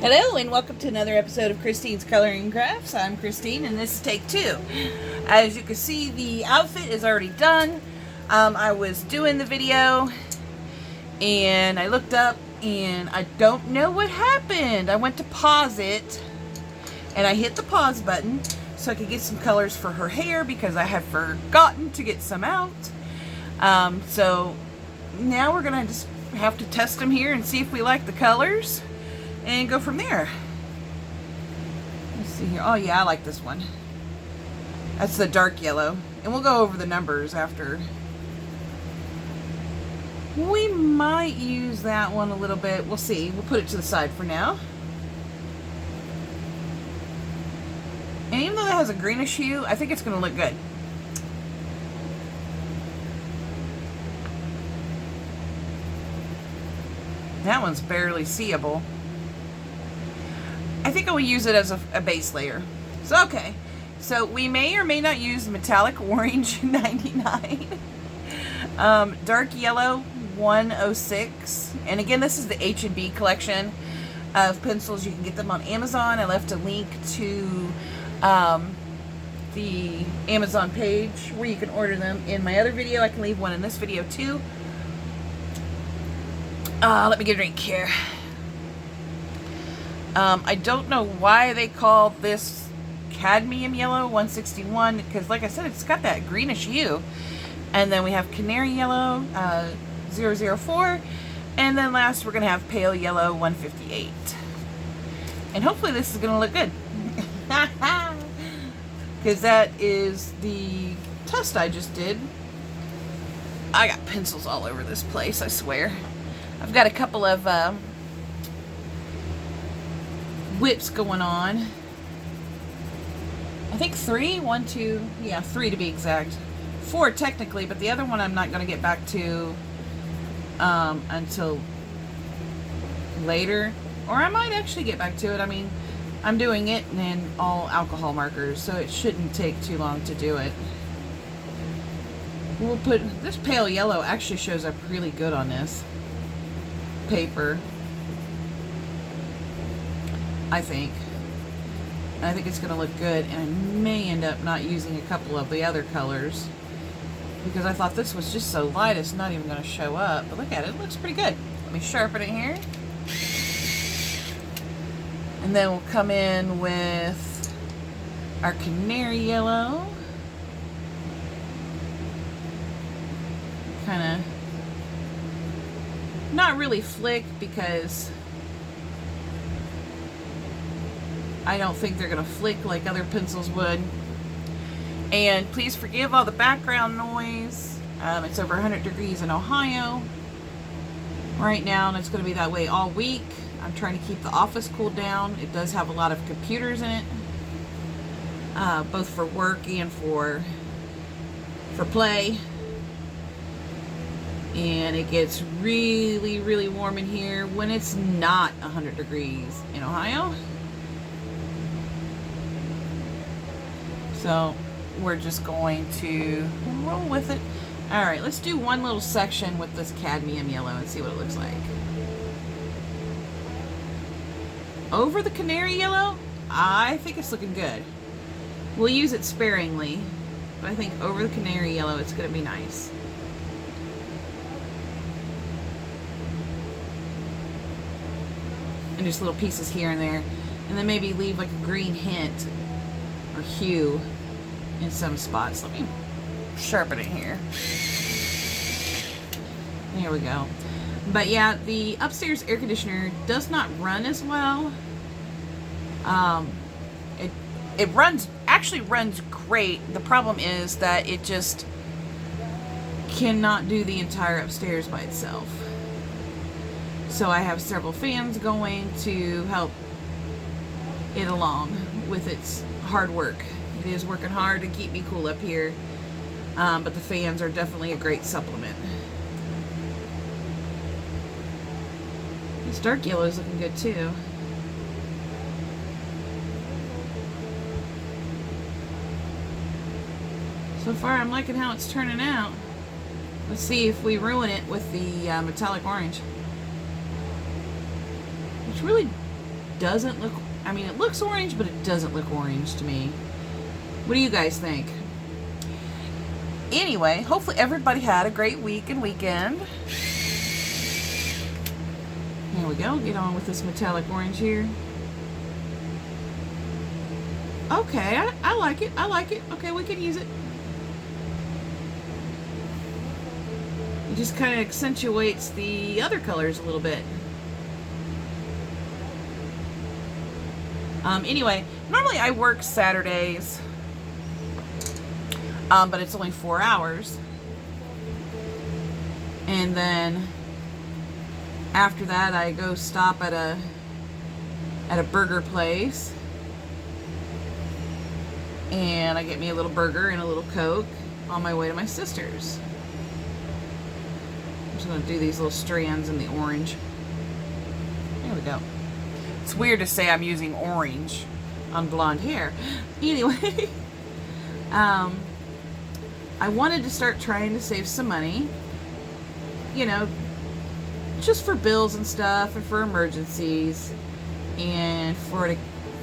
Hello and welcome to another episode of Christine's Coloring Crafts. I'm Christine and this is take two. As you can see, the outfit is already done. I was doing the video and I looked up and I don't know what happened. I went to pause it and I hit the pause button so I could get some colors for her hair because I had forgotten to get some out. So now we're gonna just have to test them here and see if we like the colors and go from there. Let's see here. Oh yeah, I like this one. That's the dark yellow. And we'll go over the numbers after. We might use that one a little bit. We'll see. We'll put it to the side for now. And even though that has a greenish hue, I think it's going to look good. That one's barely seeable. I think I will use it as a base layer. So, okay. So, we may or may not use metallic orange 99. Dark yellow 106. And again, this is the H&B collection of pencils. You can get them on Amazon. I left a link to the Amazon page where you can order them in my other video. I can leave one in this video too. Let me get a drink here. I don't know why they call this cadmium yellow 161 because, like I said, it's got that greenish hue. And then we have canary yellow 004, and then last we're gonna have pale yellow 158. And hopefully this is gonna look good because that is the test I just did. I got pencils all over this place, I swear. I've got a couple of whips going on. I think three, 1, 2, yeah, 3 to be exact. 4 technically, but the other one I'm not going to get back to until later. Or I might actually get back to it. I mean, I'm doing it in all alcohol markers, so it shouldn't take too long to do it. We'll put, this pale yellow actually shows up really good on this paper, I think. And I think it's going to look good, and I may end up not using a couple of the other colors because I thought this was just so light it's not even going to show up. But look at it, it looks pretty good. Let me sharpen it here. And then we'll come in with our canary yellow. Kind of not really flick because I don't think they're going to flick like other pencils would. And please forgive all the background noise. It's over 100 degrees in Ohio right now, and it's going to be that way all week. I'm trying to keep the office cooled down. It does have a lot of computers in it, both for work and for play. And it gets really, really warm in here when it's not 100 degrees in Ohio. So we're just going to roll with it. All right, let's do one little section with this cadmium yellow and see what it looks like. Over the canary yellow, I think it's looking good. We'll use it sparingly, but I think over the canary yellow, it's going to be nice. And just little pieces here and there. And then maybe leave like a green hint or hue in some spots. Let me sharpen it here. There we go. But yeah, the upstairs air conditioner does not run as well. It actually runs great. The problem is that it just cannot do the entire upstairs by itself. So I have several fans going to help it along with its hard work. It is working hard to keep me cool up here, but the fans are definitely a great supplement. This dark yellow is looking good too. So far I'm liking how it's turning out. Let's see if we ruin it with the metallic orange. Which really doesn't look, I mean, it looks orange, but it doesn't look orange to me. What do you guys think? Anyway, hopefully everybody had a great week and weekend. Here we go. Get on with this metallic orange here. Okay, I like it. I like it. Okay, we can use it. It just kind of accentuates the other colors a little bit. Anyway, normally I work Saturdays, but it's only 4 hours. And then after that, I go stop at a burger place, and I get me a little burger and a little Coke on my way to my sister's. I'm just going to do these little strands in the orange. There we go. It's weird to say I'm using orange on blonde hair. Anyway, I wanted to start trying to save some money, you know, just for bills and stuff and for emergencies and for a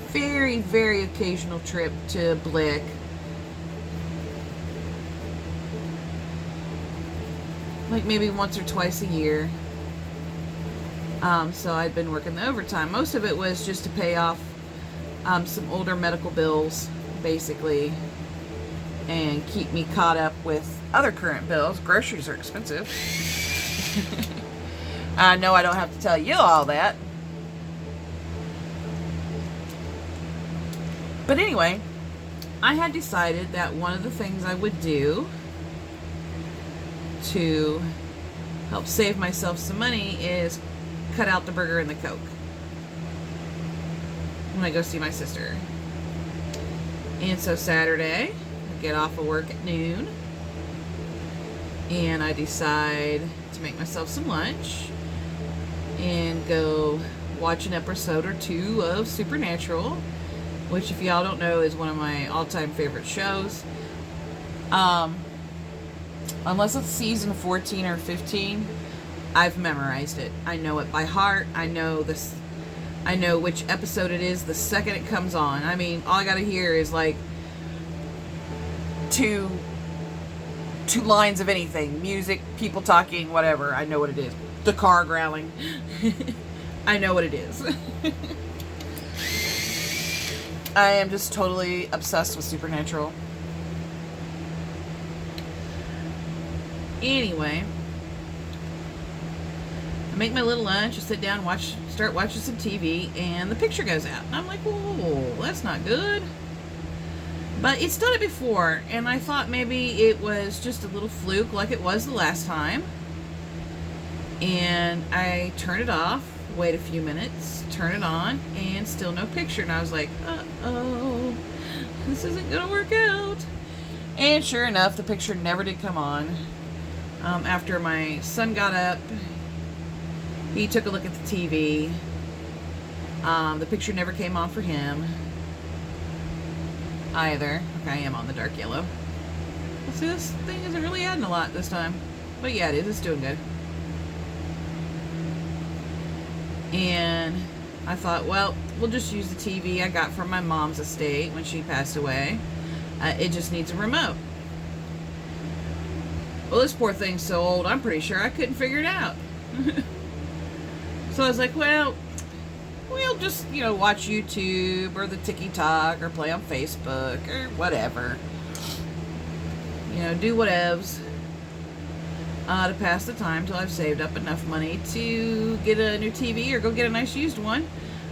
very, very occasional trip to Blick. Like maybe once or twice a year. So I'd been working the overtime. Most of it was just to pay off some older medical bills, basically, and keep me caught up with other current bills. Groceries are expensive. I know I don't have to tell you all that. But anyway, I had decided that one of the things I would do to help save myself some money is cut out the burger and the Coke when I go see my sister. And so Saturday, I get off of work at noon, and I decide to make myself some lunch and go watch an episode or two of Supernatural, which, if y'all don't know, is one of my all-time favorite shows. Unless it's season 14 or 15, I've memorized it. I know it by heart. I know this. I know which episode it is the second it comes on. I mean, all I gotta hear is like two lines of anything. Music, people talking, whatever. I know what it is. The car growling. I know what it is. I am just totally obsessed with Supernatural. Anyway, I make my little lunch, I sit down, start watching some TV, and the picture goes out. And I'm like, whoa, that's not good. But it's done it before, and I thought maybe it was just a little fluke like it was the last time. And I turn it off, wait a few minutes, turn it on, and still no picture. And I was like, uh-oh, this isn't going to work out. And sure enough, the picture never did come on. After my son got up, he took a look at the TV. The picture never came on for him either. Okay, I am on the dark yellow. Well, see, this thing isn't really adding a lot this time. But yeah, it is. It's doing good. And I thought, well, we'll just use the TV I got from my mom's estate when she passed away. It just needs a remote. Well, this poor thing's so old, I'm pretty sure I couldn't figure it out. So I was like, well, we'll just, watch YouTube or the TikTok or play on Facebook or whatever. Do whatevs to pass the time till I've saved up enough money to get a new TV or go get a nice used one.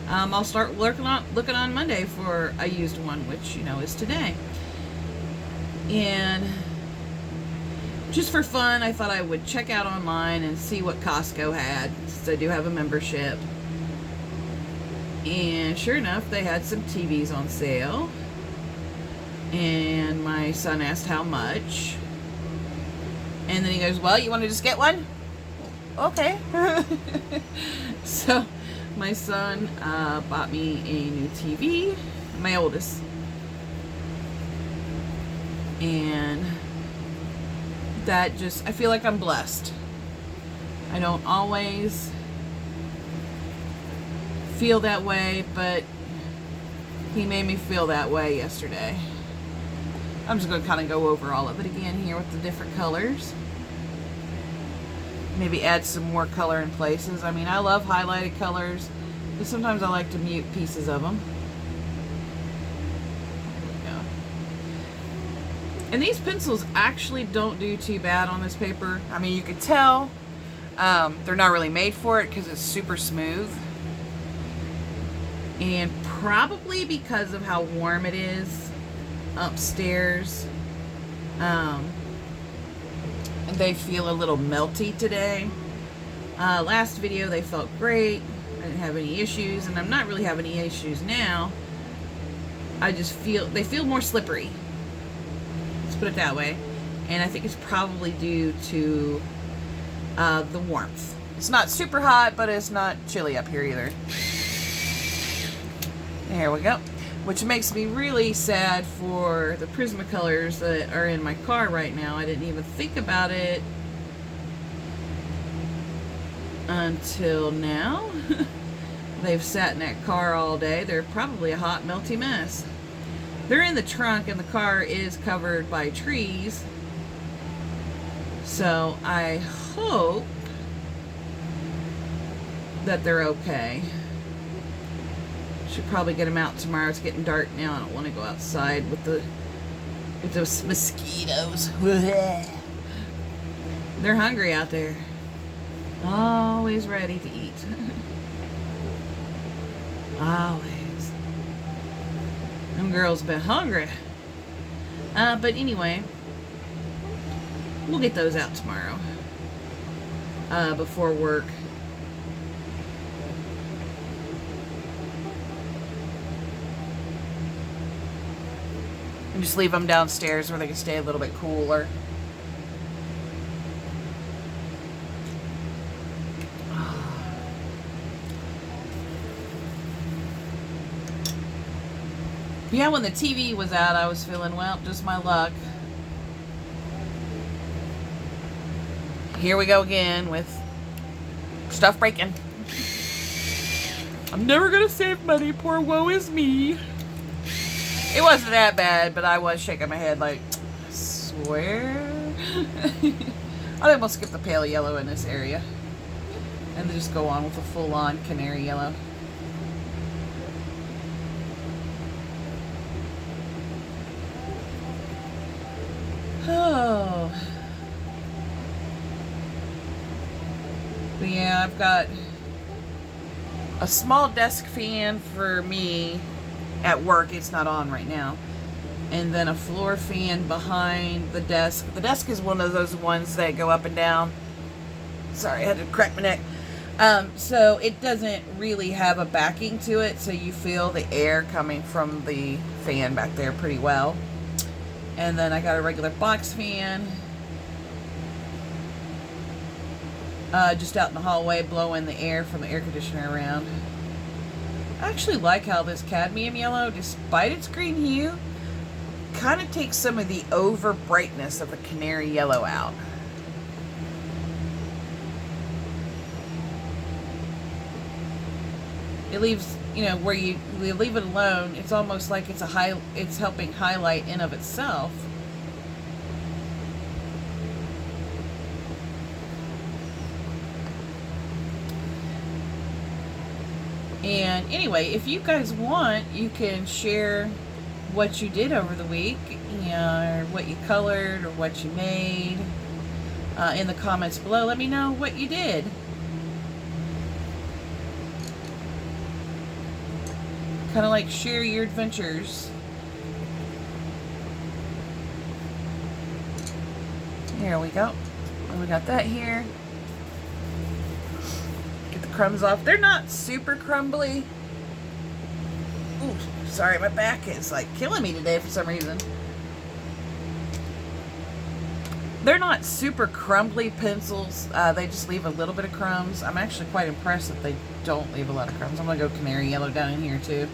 I'll start looking on Monday for a used one, which, is today. And just for fun, I thought I would check out online and see what Costco had, since I do have a membership. And sure enough, they had some TVs on sale. And my son asked how much. And then he goes, well, you want to just get one? Okay. So my son bought me a new TV, my oldest. And that I feel like I'm blessed. I don't always feel that way, but he made me feel that way yesterday. I'm just going to kind of go over all of it again here with the different colors. Maybe add some more color in places. I mean, I love highlighted colors, but sometimes I like to mute pieces of them. There we go. And these pencils actually don't do too bad on this paper. I mean, you could tell they're not really made for it because it's super smooth. And probably because of how warm it is upstairs, they feel a little melty today. Last video they felt great. I didn't have any issues, and I'm not really having any issues now. I just feel they feel more slippery. Let's put it that way. And I think it's probably due to the warmth. It's not super hot, but it's not chilly up here either. There we go. Which makes me really sad for the Prismacolors that are in my car right now. I didn't even think about it until now. They've sat in that car all day. They're probably a hot, melty mess. They're in the trunk and the car is covered by trees. So I hope that they're okay. Should probably get them out tomorrow. It's getting dark now. I don't want to go outside with those mosquitoes. They're hungry out there. Always ready to eat. Always. Them girls been hungry. But anyway, we'll get those out tomorrow. Before work. And just leave them downstairs where they can stay a little bit cooler. Yeah, when the TV was out, I was feeling, well, just my luck. Here we go again with stuff breaking. I'm never gonna save money. Poor woe is me. It wasn't that bad, but I was shaking my head like, I swear. I think we'll skip the pale yellow in this area and just go on with a full-on canary yellow. Oh. But yeah, I've got a small desk fan for me at work. It's not on right now. And then a floor fan behind the desk. The desk is one of those ones that go up and down. Sorry, I had to crack my neck. So it doesn't really have a backing to it, so you feel the air coming from the fan back there pretty well. And then I got a regular box fan just out in the hallway, blowing the air from the air conditioner around. I actually like how this cadmium yellow, despite its green hue, kind of takes some of the over brightness of the canary yellow out. It leaves, you know, where you leave it alone, it's almost like it's helping highlight in of itself. And anyway, if you guys want, you can share what you did over the week, or what you colored, or what you made in the comments below. Let me know what you did. Kind of like share your adventures. There we go. And we got that here. Get the crumbs off. They're not super crumbly. Ooh, sorry, my back is like killing me today for some reason. They're not super crumbly pencils. They just leave a little bit of crumbs. I'm actually quite impressed that they don't leave a lot of crumbs. I'm going to go canary yellow down in here too.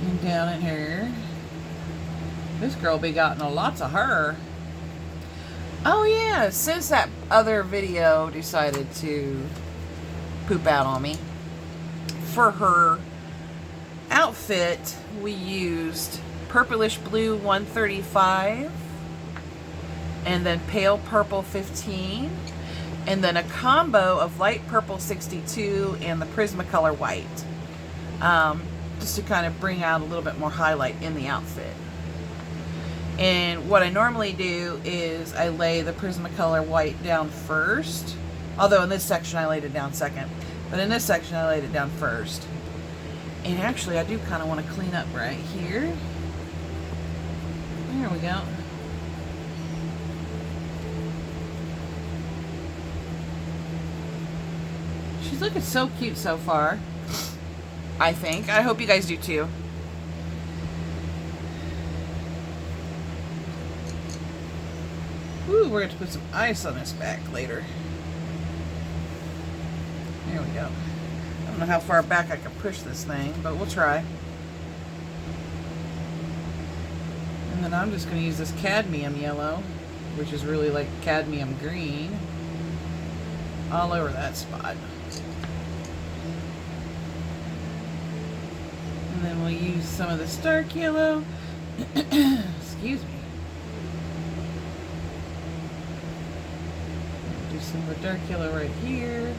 And down in here. This girl be gotten lots of her. Oh yeah, since that other video decided to poop out on me, for her outfit we used purplish blue 135 and then pale purple 15 and then a combo of light purple 62 and the Prismacolor white, just to kind of bring out a little bit more highlight in the outfit. And what I normally do is I lay the Prismacolor white down first, although in this section I laid it down second, but in this section I laid it down first. And actually I do kind of want to clean up right here. There we go. She's looking so cute so far, I think. I hope you guys do too. Ooh, we're going to put some ice on this back later. There we go. I don't know how far back I can push this thing, but we'll try. And then I'm just going to use this cadmium yellow, which is really like cadmium green, all over that spot. And then we'll use some of this dark yellow. Excuse me. Do some more dark yellow right here.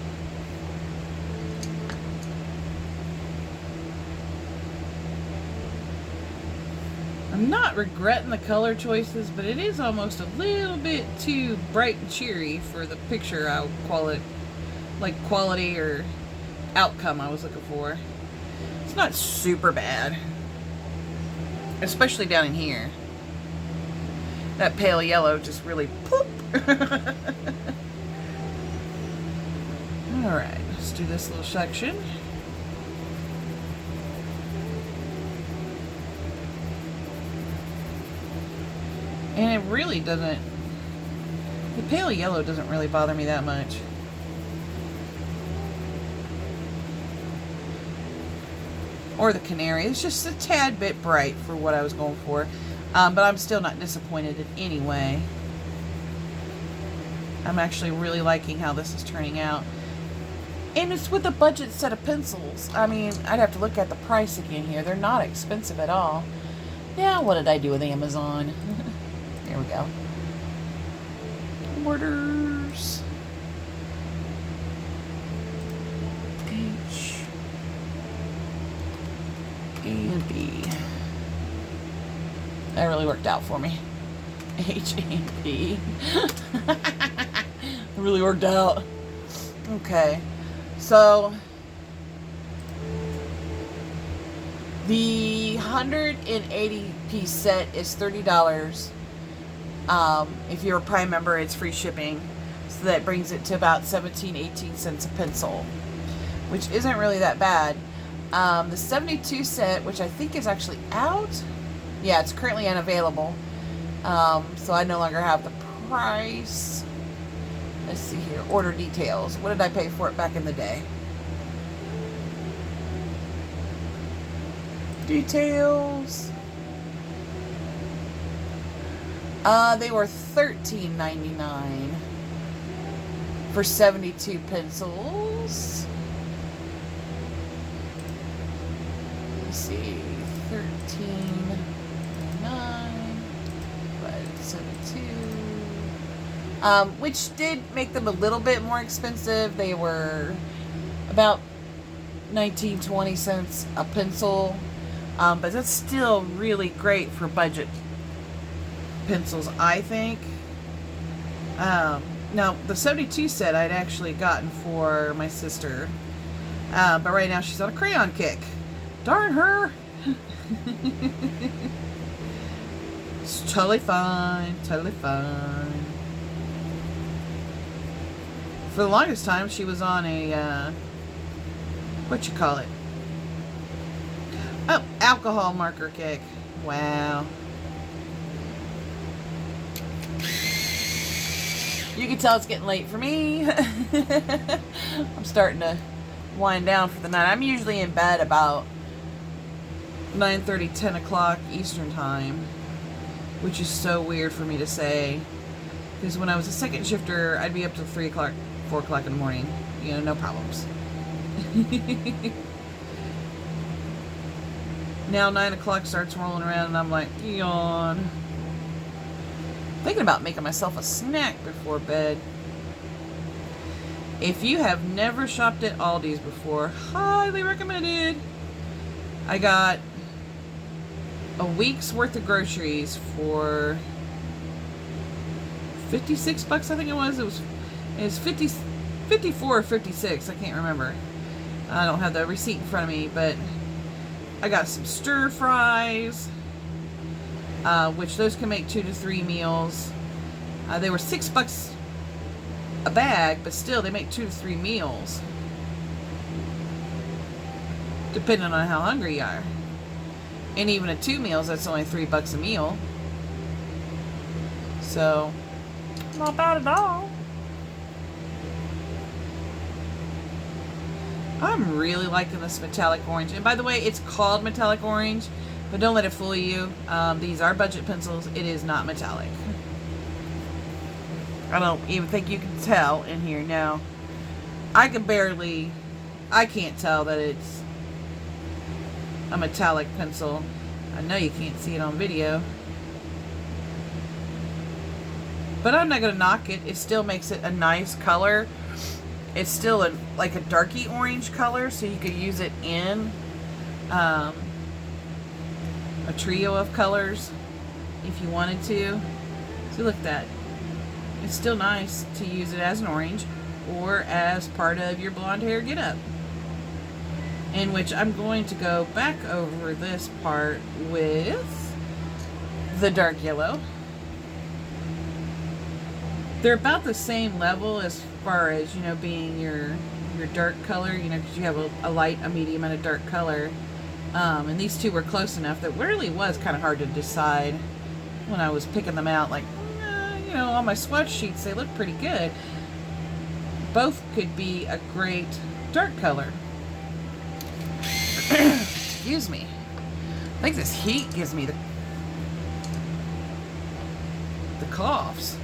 I'm not regretting the color choices, but it is almost a little bit too bright and cheery for the picture I would call it, like quality or outcome I was looking for. It's not super bad, especially down in here. That pale yellow just really poop. Alright, let's do this little section. And it really doesn't, the pale yellow doesn't really bother me that much. Or the canary. It's just a tad bit bright for what I was going for. But I'm still not disappointed in any way. I'm actually really liking how this is turning out. And it's with a budget set of pencils. I mean, I'd have to look at the price again here. They're not expensive at all. Now, what did I do with Amazon? There we go. Orders. H and B. That really worked out for me. H and B. It really worked out. Okay. So the 180 piece set is $30. If you're a Prime member, it's free shipping. So that brings it to about 17-18 cents a pencil, which isn't really that bad. The 72 set, which I think is actually out. Yeah, it's currently unavailable. So I no longer have the price. Let's see here. Order details. What did I pay for it back in the day? Details. They were $13.99 for 72 pencils. Let's see, $13.99 divided 72. Which did make them a little bit more expensive. They were about 19-20 cents a pencil, but that's still really great for budget pencils, I think. Now the 72 set I'd actually gotten for my sister, but right now she's on a crayon kick. Darn her. It's totally fine, totally fine. For the longest time she was on a what you call it, oh, alcohol marker kick. Wow. You can tell it's getting late for me. I'm starting to wind down for the night. I'm usually in bed about 9:30, 10 o'clock Eastern time, which is so weird for me to say. Because when I was a second shifter, I'd be up till 3 o'clock, 4 o'clock in the morning. You know, no problems. Now 9 o'clock starts rolling around and I'm like, yawn. Thinking about making myself a snack before bed. If you have never shopped at Aldi's before, highly recommended. I got a week's worth of groceries for 56 bucks, I think it was. It was 54 or 56, I can't remember. I don't have the receipt in front of me, but I got some stir fries, which those can make 2 to 3 meals. They were 6 bucks a bag, but still they make 2 to 3 meals, depending on how hungry you are. And even at 2 meals, that's only 3 bucks a meal. So, not bad at all. I'm really liking this metallic orange. And by the way, it's called metallic orange, but don't let it fool you. These are budget pencils. It is not metallic. I don't even think you can tell in here. No. I can't tell that it's a metallic pencil. I know you can't see it on video. But I'm not going to knock it. It still makes it a nice color. It's still like a darky orange color, so you could use it in a trio of colors if you wanted to. So look at that. It's still nice to use it as an orange or as part of your blonde hair get up. In which I'm going to go back over this part with the dark yellow. They're about the same level as far as, you know, being your dark color, you know, because you have a light, a medium, and a dark color. And these two were close enough that it really was kind of hard to decide when I was picking them out. Like, you know, on my swatch sheets, they look pretty good. Both could be a great dark color. Excuse me. I think this heat gives me the coughs.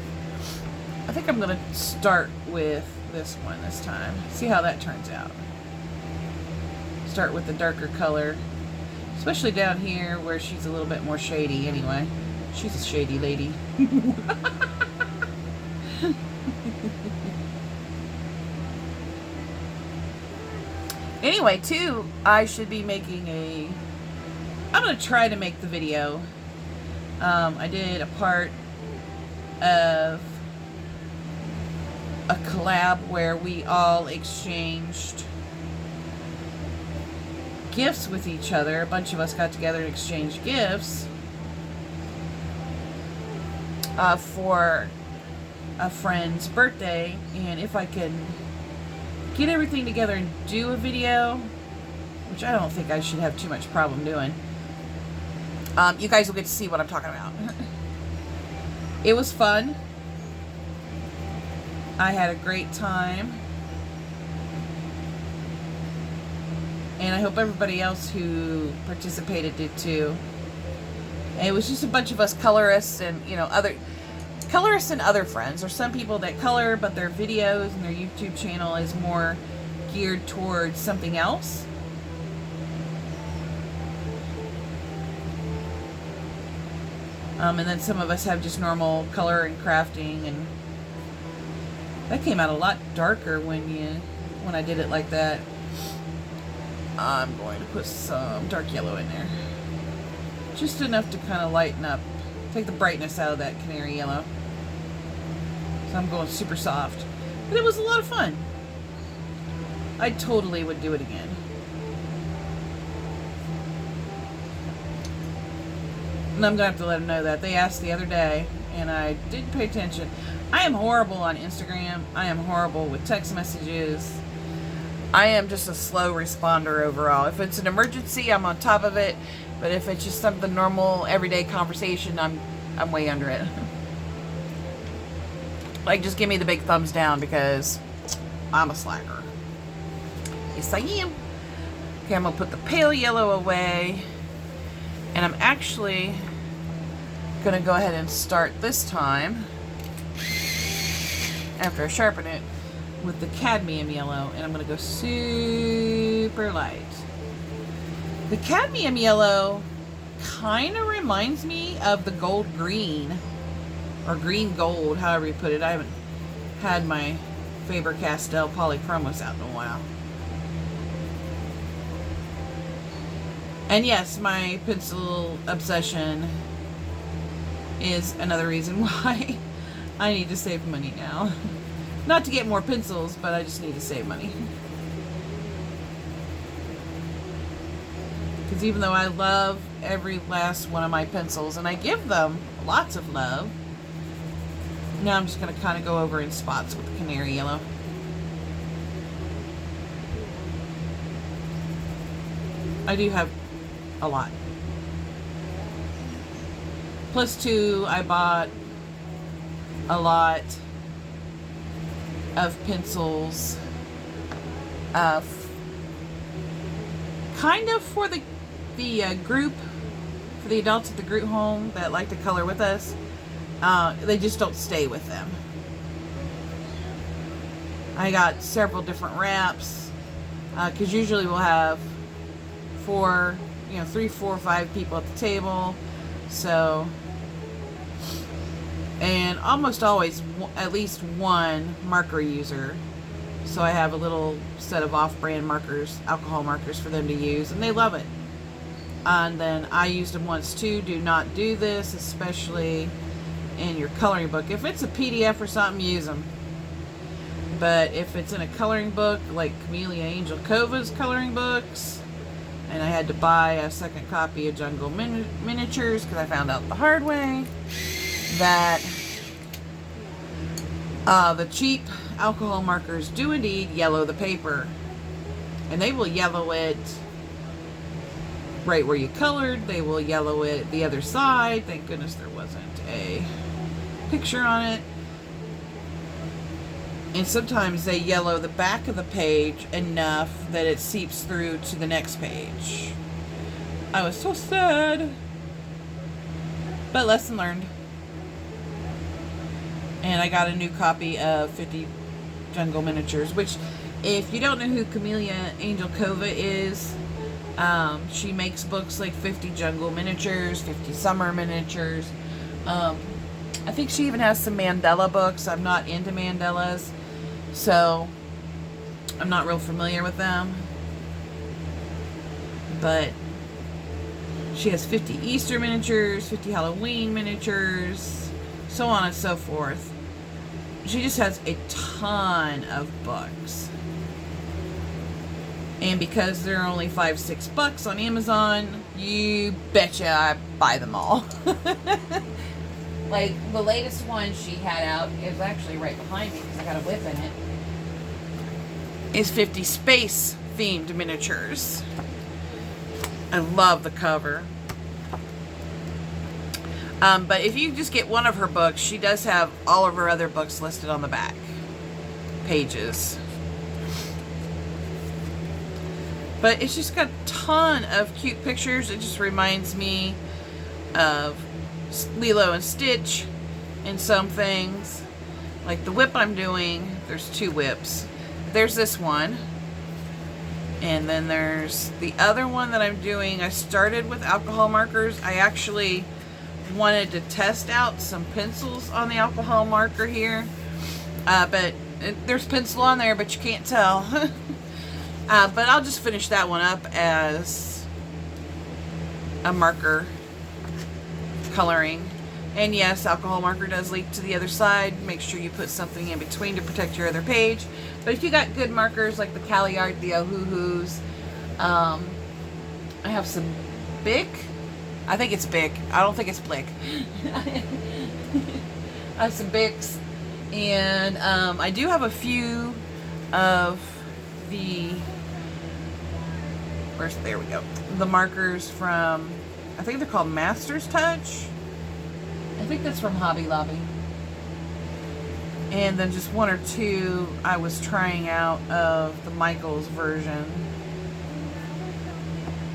I think I'm going to start with this one this time. See how that turns out. Start with the darker color. Especially down here where she's a little bit more shady anyway. She's a shady lady. Anyway, too, I should be making I'm going to try to make the video. I did a part of a collab where we all exchanged gifts with each other. A bunch of us got together and exchanged gifts for a friend's birthday. And if I can get everything together and do a video, which I don't think I should have too much problem doing, you guys will get to see what I'm talking about. It was fun. I had a great time. And I hope everybody else who participated did too. And it was just a bunch of us colorists and, you know, other colorists and other friends. There's some people that color, but their videos and their YouTube channel is more geared towards something else. And then some of us have just normal color and crafting, and that came out a lot darker when I did it like that. I'm going to put some dark yellow in there. Just enough to kind of lighten up, take the brightness out of that canary yellow. So I'm going super soft. But it was a lot of fun. I totally would do it again. And I'm going to have to let them know that. They asked the other day, and I did pay attention. I am horrible on Instagram. I am horrible with text messages. I am just a slow responder overall. If it's an emergency, I'm on top of it. But if it's just something normal, everyday conversation, I'm way under it. Like, just give me the big thumbs down because I'm a slacker. Yes, I am. Okay, I'm going to put the pale yellow away. And I'm actually going to go ahead and start this time after I sharpen it with the cadmium yellow, and I'm going to go super light. The cadmium yellow kind of reminds me of the gold green, or green gold, however you put it. I haven't had my Faber-Castell Polychromos out in a while. And yes, my pencil obsession is another reason why I need to save money now. Not to get more pencils, but I just need to save money. Because even though I love every last one of my pencils, and I give them lots of love, now I'm just going to kind of go over in spots with the canary yellow. I do have a lot. Plus 2, I bought a lot of pencils, kind of for the group, for the adults at the group home that like to color with us. They just don't stay with them. I got several different wraps, because usually we'll have 3, 4, 5 people at the table. So, and almost always at least one marker user. So I have a little set of off-brand markers, alcohol markers for them to use, and they love it. And then I used them once too. Do not do this, especially in your coloring book. If it's a PDF or something, use them. But if it's in a coloring book, like Camellia Angel Cova's coloring books, and I had to buy a second copy of Jungle Miniatures because I found out the hard way that the cheap alcohol markers do indeed yellow the paper. And they will yellow it right where you colored. They will yellow it the other side. Thank goodness there wasn't a picture on it. And sometimes they yellow the back of the page enough that it seeps through to the next page. I was so sad. But lesson learned. And I got a new copy of 50 Jungle Miniatures, which, if you don't know who Camellia Angel Cova is, she makes books like 50 Jungle Miniatures, 50 Summer Miniatures. I think she even has some Mandela books. I'm not into Mandelas, so I'm not real familiar with them. But she has 50 Easter miniatures, 50 Halloween miniatures, so on and so forth. She just has a ton of books. And because they're only $5-6 on Amazon, you betcha I buy them all. Like, the latest one she had out is actually right behind me because I got a whip in it. Is 50 space themed miniatures. I love the cover. But if you just get one of her books, she does have all of her other books listed on the back pages. But it's just got a ton of cute pictures. It just reminds me of Lilo and Stitch in some things. Like the whip I'm doing, there's 2 whips. There's this one. And then there's the other one that I'm doing. I started with alcohol markers. I actually wanted to test out some pencils on the alcohol marker here. But there's pencil on there, but you can't tell. But I'll just finish that one up as a marker coloring. And yes, alcohol marker does leak to the other side. Make sure you put something in between to protect your other page. But if you got good markers like the Cali Art, the Ohuhus, I have some Bic. I think it's Bic. I don't think it's Blick. I have some Bics. And I do have a few of the... there we go. The markers from... I think they're called Master's Touch. I think that's from Hobby Lobby. And then just 1 or 2 I was trying out of the Michaels version.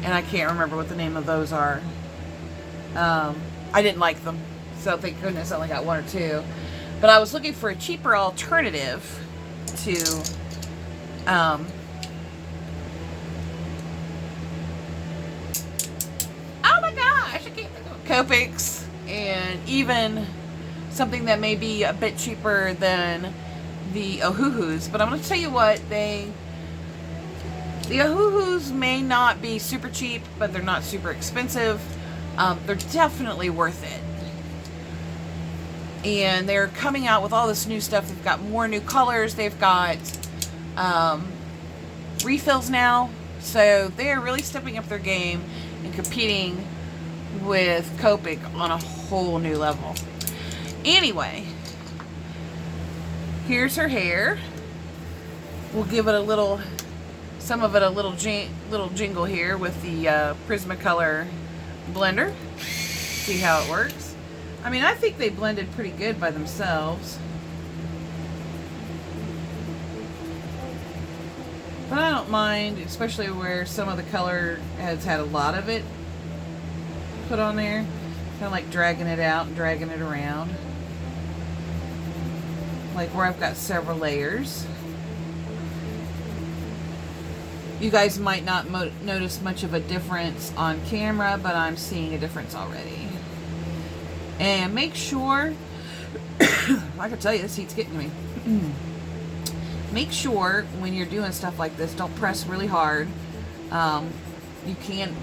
And I can't remember what the name of those are. I didn't like them. So thank goodness I only got 1 or 2. But I was looking for a cheaper alternative to oh my gosh, I can't think of it. Copics, and even something that may be a bit cheaper than the Ohuhus. But I'm going to tell you what, the Ohuhus may not be super cheap, but they're not super expensive. They're definitely worth it. And they're coming out with all this new stuff. They've got more new colors. They've got refills now. So they're really stepping up their game and competing with Copic on a whole new level. Anyway, here's her hair. We'll give it a little, some of it a little jingle here with the Prismacolor blender. See how it works. I mean, I think they blended pretty good by themselves. But I don't mind, especially where some of the color has had a lot of it put on there. Kind of like dragging it out and dragging it around. Like where I've got several layers. You guys might not notice much of a difference on camera, but I'm seeing a difference already. And make sure, I can tell you this heat's getting to me. Make sure when you're doing stuff like this, don't press really hard. You can't,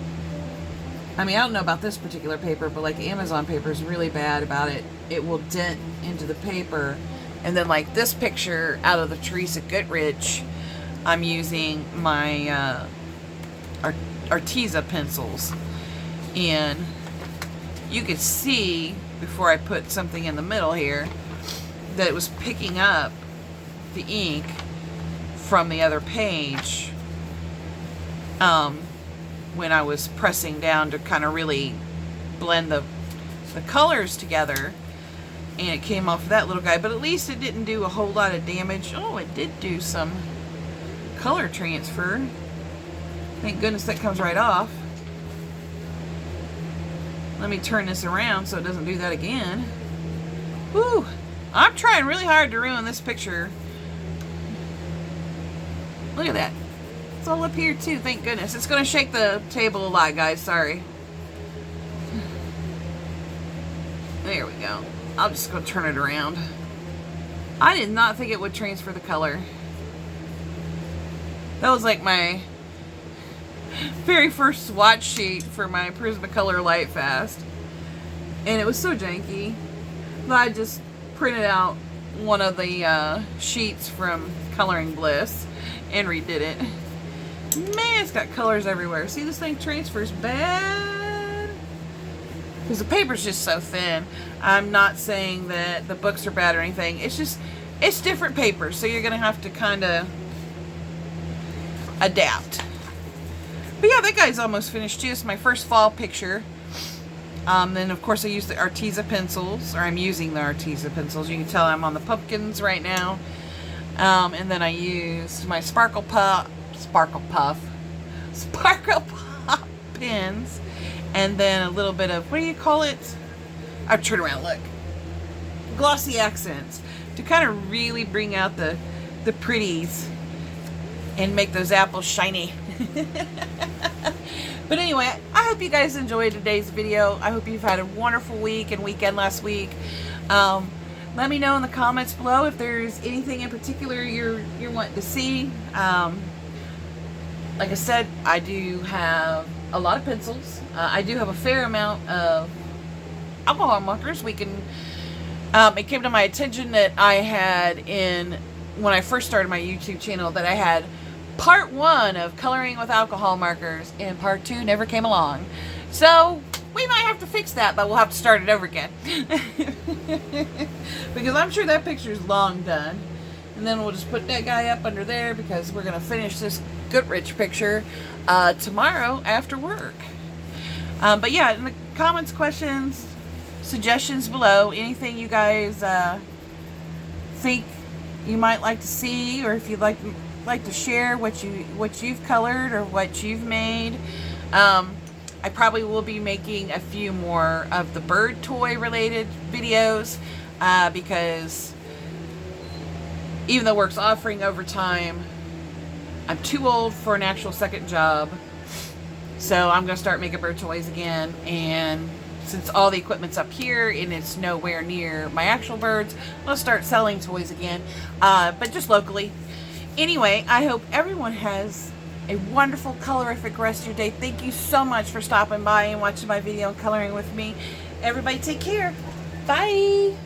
I mean, I don't know about this particular paper, but like Amazon paper is really bad about it. It will dent into the paper. And then like this picture out of the Teresa Goodrich, I'm using my Arteza pencils. And you could see, before I put something in the middle here, that it was picking up the ink from the other page when I was pressing down to kind of really blend the colors together, and it came off of that little guy. But at least it didn't do a whole lot of damage. Oh, it did do some color transfer. Thank goodness that comes right off. Let me turn this around so it doesn't do that again. Whew. I'm trying really hard to ruin this picture. Look at that. It's all up here too, thank goodness. It's going to shake the table a lot, guys. Sorry. There we go. I'll just go turn it around. I did not think it would transfer the color. That was like my very first swatch sheet for my Prismacolor Lightfast. And it was so janky that I just printed out one of the sheets from Coloring Bliss and redid it. Man, it's got colors everywhere. See, this thing transfers bad. Because the paper's just so thin. I'm not saying that the books are bad or anything. It's just, it's different paper. So you're going to have to kind of adapt. But yeah, that guy's almost finished too. It's my first fall picture. Then of course I use the Arteza pencils, or I'm using the Arteza pencils. You can tell I'm on the pumpkins right now. And then I used my Sparkle Pop pens, and then a little bit of, what do you call it? I'll turn around, look. Glossy accents to kind of really bring out the pretties and make those apples shiny. But anyway, I hope you guys enjoyed today's video. I hope you've had a wonderful week and weekend last week. Let me know in the comments below if there's anything in particular you're wanting to see. Like I said, I do have a lot of pencils. I do have a fair amount of alcohol markers. It came to my attention that I had when I first started my YouTube channel, that I had part 1 of coloring with alcohol markers, and part 2 never came along. So we might have to fix that, but we'll have to start it over again. Because I'm sure that picture's long done. And then we'll just put that guy up under there, because we're going to finish this Goodrich picture tomorrow after work. But yeah, in the comments, questions, suggestions below, anything you guys think you might like to see, or if you'd like to share what you've colored or what you've made. I probably will be making a few more of the bird toy related videos. because even though work's offering overtime, I'm too old for an actual second job. So I'm going to start making bird toys again. And since all the equipment's up here and it's nowhere near my actual birds, I'll start selling toys again, but just locally. Anyway, I hope everyone has a wonderful, colorific rest of your day. Thank you so much for stopping by and watching my video and coloring with me. Everybody take care. Bye.